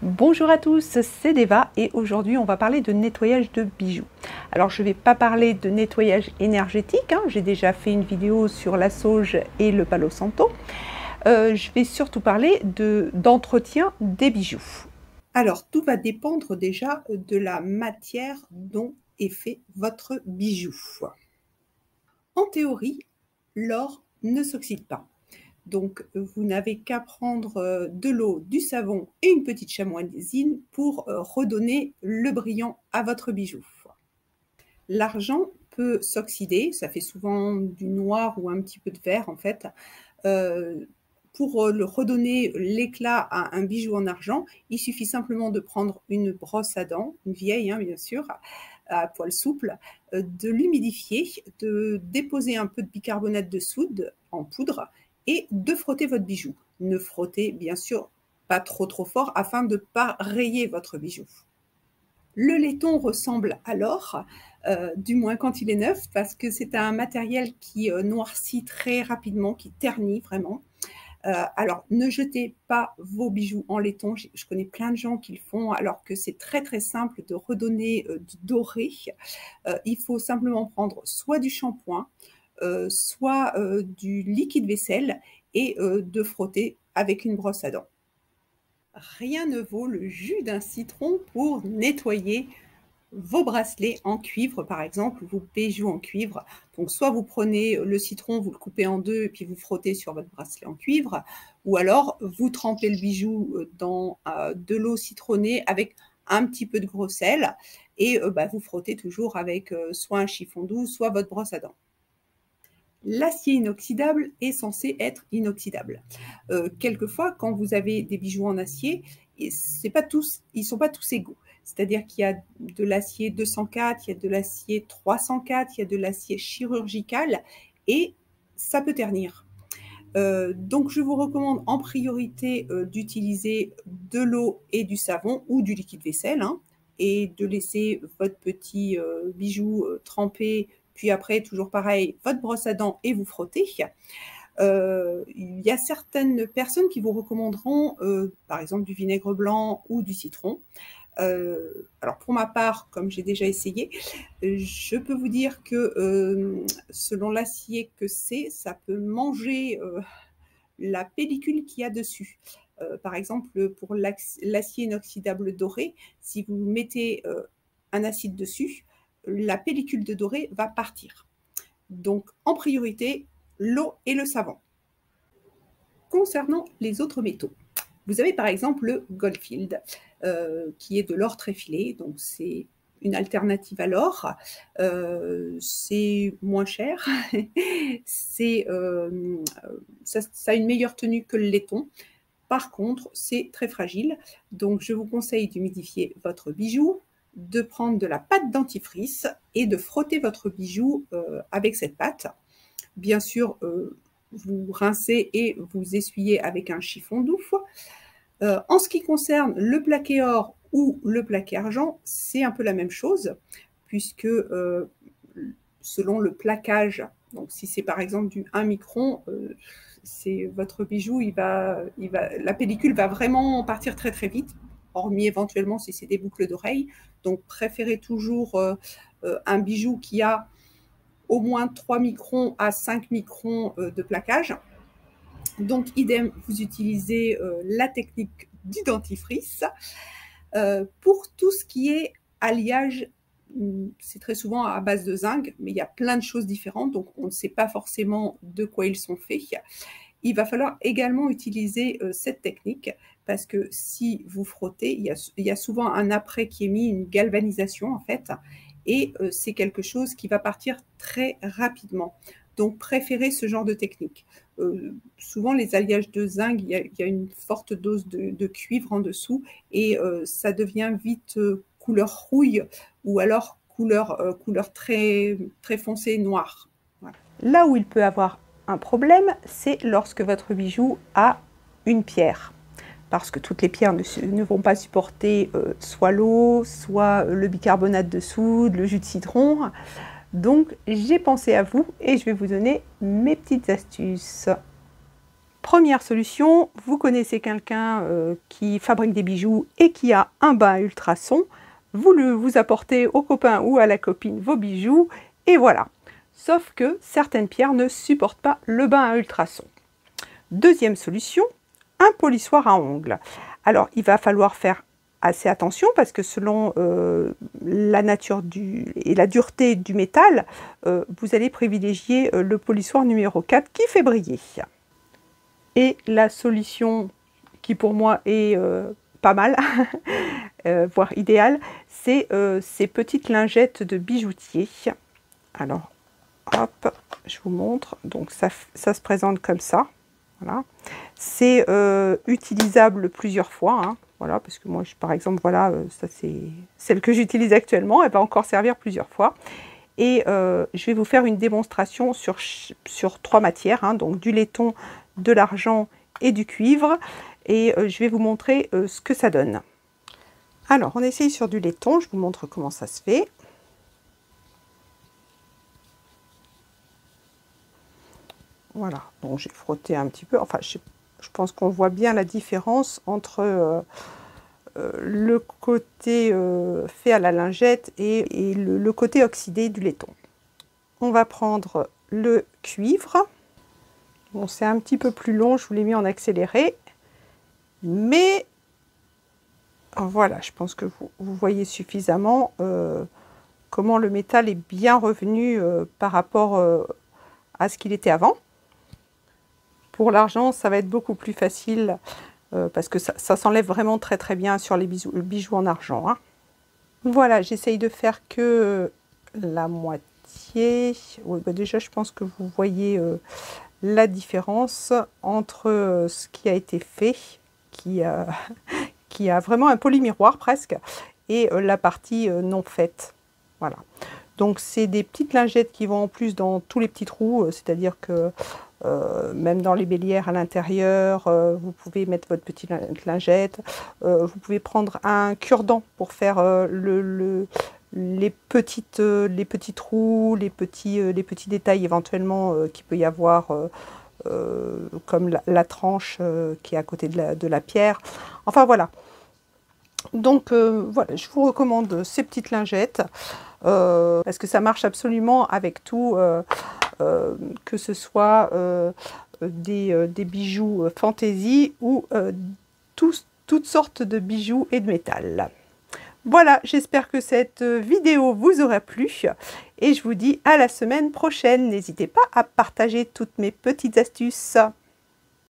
Bonjour à tous, c'est Deva et aujourd'hui on va parler de nettoyage de bijoux. Alors je ne vais pas parler de nettoyage énergétique, j'ai déjà fait une vidéo sur la sauge et le palo santo. Je vais surtout parler d'entretien des bijoux. Alors tout va dépendre déjà de la matière dont est fait votre bijou. En théorie, l'or ne s'oxyde pas. Donc, vous n'avez qu'à prendre de l'eau, du savon et une petite chamoisine pour redonner le brillant à votre bijou. L'argent peut s'oxyder, ça fait souvent du noir ou un petit peu de vert en fait. Pour le redonner l'éclat à un bijou en argent, il suffit simplement de prendre une brosse à dents, une vieille bien sûr, à poil souple, de l'humidifier, de déposer un peu de bicarbonate de soude en poudre et de frotter votre bijou. Ne frottez bien sûr pas trop fort afin de ne pas rayer votre bijou. Le laiton ressemble à l'or, du moins quand il est neuf, parce que c'est un matériel qui noircit très rapidement, qui ternit vraiment. Alors, ne jetez pas vos bijoux en laiton. Je connais plein de gens qui le font, alors que c'est très simple de redonner du doré. Il faut simplement prendre soit du shampoing, soit du liquide vaisselle et de frotter avec une brosse à dents. Rien ne vaut le jus d'un citron pour nettoyer vos bracelets en cuivre, par exemple, vos bijoux en cuivre. Donc, soit vous prenez le citron, vous le coupez en deux et puis vous frottez sur votre bracelet en cuivre, ou alors vous trempez le bijou dans de l'eau citronnée avec un petit peu de gros sel et vous frottez toujours avec soit un chiffon doux, soit votre brosse à dents. L'acier inoxydable est censé être inoxydable. Quelquefois, quand vous avez des bijoux en acier, ils ne sont pas tous égaux. C'est-à-dire qu'il y a de l'acier 204, il y a de l'acier 304, il y a de l'acier chirurgical et ça peut ternir. Donc, je vous recommande en priorité d'utiliser de l'eau et du savon ou du liquide vaisselle et de laisser votre petit bijou tremper. Puis après, toujours pareil, votre brosse à dents et vous frottez. Il y a certaines personnes qui vous recommanderont, par exemple, du vinaigre blanc ou du citron. Alors pour ma part, comme j'ai déjà essayé, je peux vous dire que selon l'acier que c'est, ça peut manger la pellicule qu'il y a dessus. Par exemple, pour l'acier inoxydable doré, si vous mettez un acide dessus, la pellicule de doré va partir. Donc, en priorité, l'eau et le savon. Concernant les autres métaux, vous avez par exemple le Goldfield, qui est de l'or tréfilé, donc c'est une alternative à l'or, c'est moins cher, ça a une meilleure tenue que le laiton. Par contre, c'est très fragile, donc je vous conseille d'humidifier votre bijou, de prendre de la pâte dentifrice et de frotter votre bijou avec cette pâte. Bien sûr, vous rincez et vous essuyez avec un chiffon doux. En ce qui concerne le plaqué or ou le plaqué argent, c'est un peu la même chose, puisque selon le plaquage, donc si c'est par exemple du 1 micron, votre bijou, la pellicule va vraiment partir très vite, hormis éventuellement si c'est des boucles d'oreilles. Donc préférez toujours un bijou qui a au moins 3 microns à 5 microns de plaquage. Donc idem, vous utilisez la technique du dentifrice. Pour tout ce qui est alliage, c'est très souvent à base de zinc, mais il y a plein de choses différentes, donc on ne sait pas forcément de quoi ils sont faits. Il va falloir également utiliser cette technique parce que si vous frottez, il y a souvent un après qui est mis, une galvanisation en fait, et c'est quelque chose qui va partir très rapidement. Donc préférez ce genre de technique. Souvent les alliages de zinc, il y a une forte dose de cuivre en dessous et ça devient vite couleur rouille ou alors couleur très foncée noire. Voilà. Là où il peut avoir un problème, c'est lorsque votre bijou a une pierre. Parce que toutes les pierres ne vont pas supporter soit l'eau, soit le bicarbonate de soude, le jus de citron. Donc j'ai pensé à vous et je vais vous donner mes petites astuces. Première solution, vous connaissez quelqu'un qui fabrique des bijoux et qui a un bain à ultrasons, vous apportez au copain ou à la copine vos bijoux et voilà. Sauf que certaines pierres ne supportent pas le bain à ultrasons. Deuxième solution, un polissoir à ongles. Alors il va falloir faire assez attention parce que selon la nature et la dureté du métal, vous allez privilégier le polissoir numéro 4 qui fait briller. Et la solution qui pour moi est pas mal, voire idéale, c'est ces petites lingettes de bijoutier. Alors, hop, je vous montre. Donc ça se présente comme ça. Voilà. C'est utilisable plusieurs fois. Hein. Voilà, parce que moi, par exemple, voilà, ça c'est celle que j'utilise actuellement. Elle va encore servir plusieurs fois. Et je vais vous faire une démonstration sur 3 matières, hein, donc du laiton, de l'argent et du cuivre. Et je vais vous montrer ce que ça donne. Alors, on essaye sur du laiton. Je vous montre comment ça se fait. Voilà, donc j'ai frotté un petit peu. Enfin, je pense qu'on voit bien la différence entre le côté fait à la lingette et le côté oxydé du laiton. On va prendre le cuivre. Bon, c'est un petit peu plus long, je vous l'ai mis en accéléré. Mais voilà, je pense que vous voyez suffisamment comment le métal est bien revenu par rapport à ce qu'il était avant. Pour l'argent, ça va être beaucoup plus facile parce que ça s'enlève vraiment très très bien sur les bijoux en argent. Hein. Voilà, j'essaye de faire que la moitié. Oui, bah déjà, je pense que vous voyez la différence entre ce qui a été fait, qui a vraiment un polymiroir presque, et la partie non faite. Voilà. Donc, c'est des petites lingettes qui vont en plus dans tous les petits trous, c'est-à-dire que même dans les bélières à l'intérieur, vous pouvez mettre votre petite lingette. Vous pouvez prendre un cure-dent pour faire les petits trous, les petits détails éventuellement qu'il peut y avoir, comme la tranche qui est à côté de la pierre. Enfin voilà. Donc voilà, je vous recommande ces petites lingettes parce que ça marche absolument avec tout. Que ce soit des bijoux fantaisie ou toutes sortes de bijoux et de métal. Voilà, j'espère que cette vidéo vous aura plu et je vous dis à la semaine prochaine. N'hésitez pas à partager toutes mes petites astuces.